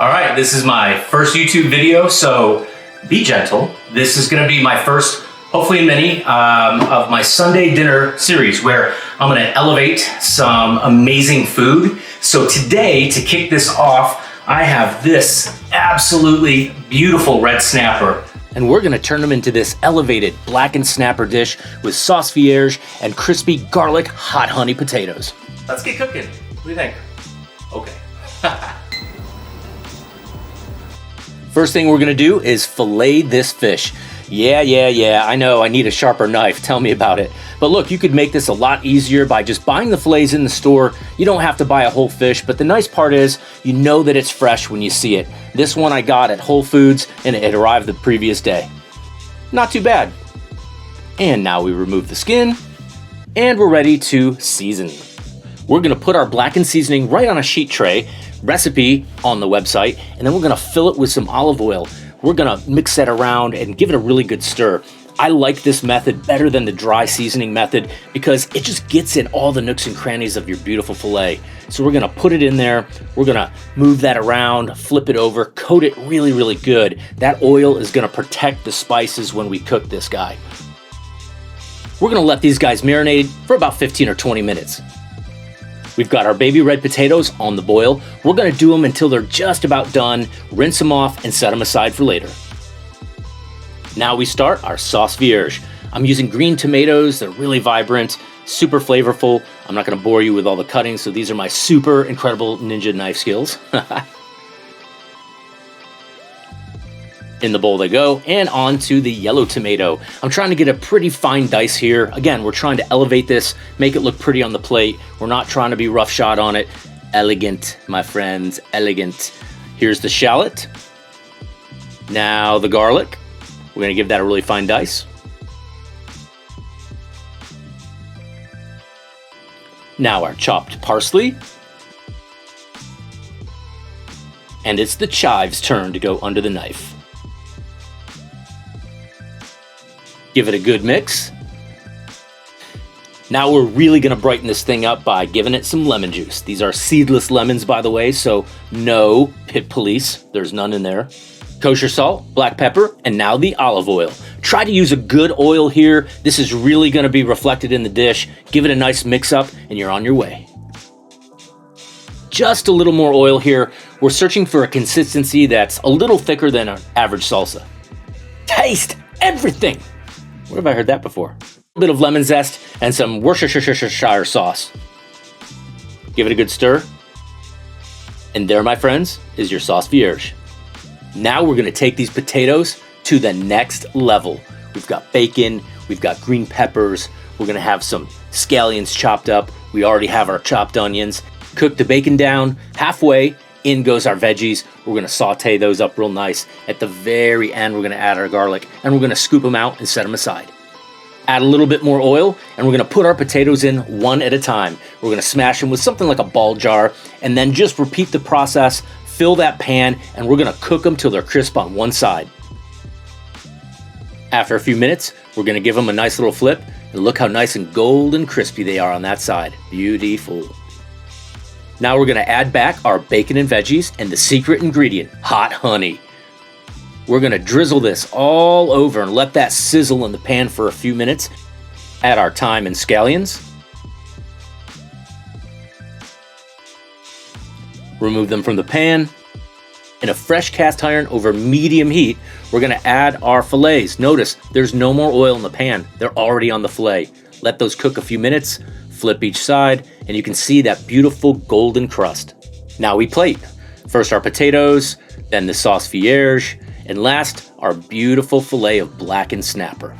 All right, this is my first YouTube video, so be gentle. This is gonna be my first, hopefully in many, of my Sunday dinner series where I'm gonna elevate some amazing food. So today, to kick this off, I have this absolutely beautiful red snapper. And we're gonna turn them into this elevated blackened snapper dish with sauce vierge and crispy garlic hot honey potatoes. Let's get cooking. What do you think? Okay. First thing we're gonna do is fillet this fish. Yeah, I know I need a sharper knife, tell me about it. But look, you could make this a lot easier by just buying the fillets in the store. You don't have to buy a whole fish, but the nice part is you know that it's fresh when you see it. This one I got at Whole Foods and it arrived the previous day. Not too bad. And now we remove the skin and we're ready to season. We're gonna put our blackened seasoning right on a sheet tray, recipe on the website, and then we're gonna fill it with some olive oil. We're gonna mix that around and give it a really good stir. I like this method better than the dry seasoning method because it just gets in all the nooks and crannies of your beautiful filet. So we're gonna put it in there, we're gonna move that around, flip it over, coat it really, really good. That oil is gonna protect the spices when we cook this guy. We're gonna let these guys marinate for about 15 or 20 minutes. We've got our baby red potatoes on the boil. We're gonna do them until they're just about done, rinse them off and set them aside for later. Now we start our sauce vierge. I'm using green tomatoes, they're really vibrant, super flavorful. I'm not gonna bore you with all the cutting, so these are my super incredible ninja knife skills. In the bowl they go, and on to the yellow tomato. I'm trying to get a pretty fine dice here. Again, we're trying to elevate this, make it look pretty on the plate. We're not trying to be roughshod on it. Elegant, my friends, elegant. Here's the shallot. Now the garlic. We're gonna give that a really fine dice. Now our chopped parsley. And it's the chive's turn to go under the knife. Give it a good mix. Now we're really gonna brighten this thing up by giving it some lemon juice. These are seedless lemons, by the way, so no pit police, there's none in there. Kosher salt, black pepper, and now the olive oil. Try to use a good oil here. This is really gonna be reflected in the dish. Give it a nice mix up and you're on your way. Just a little more oil here. We're searching for a consistency that's a little thicker than an average salsa. Taste everything. Where have I heard that before? A bit of lemon zest and some Worcestershire sauce. Give it a good stir. And there, my friends, is your sauce vierge. Now we're gonna take these potatoes to the next level. We've got bacon, we've got green peppers, we're gonna have some scallions chopped up. We already have our chopped onions. Cook the bacon down halfway, in goes our veggies. We're gonna saute those up real nice. At the very end, we're gonna add our garlic and we're gonna scoop them out and set them aside. Add a little bit more oil and we're gonna put our potatoes in one at a time. We're gonna smash them with something like a ball jar and then just repeat the process, fill that pan, and we're gonna cook them till they're crisp on one side. After a few minutes, we're gonna give them a nice little flip and look how nice and golden crispy they are on that side. Beautiful. Now we're gonna add back our bacon and veggies and the secret ingredient, hot honey. We're gonna drizzle this all over and let that sizzle in the pan for a few minutes. Add our thyme and scallions. Remove them from the pan. In a fresh cast iron over medium heat, we're gonna add our fillets. Notice there's no more oil in the pan. They're already on the fillet. Let those cook a few minutes. Flip each side, and you can see that beautiful golden crust. Now we plate. First our potatoes, then the sauce vierge, and last, our beautiful fillet of blackened snapper.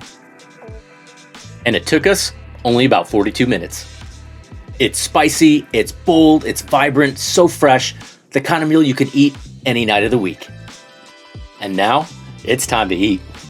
And it took us only about 42 minutes. It's spicy, it's bold, it's vibrant, so fresh, the kind of meal you could eat any night of the week. And now, it's time to eat.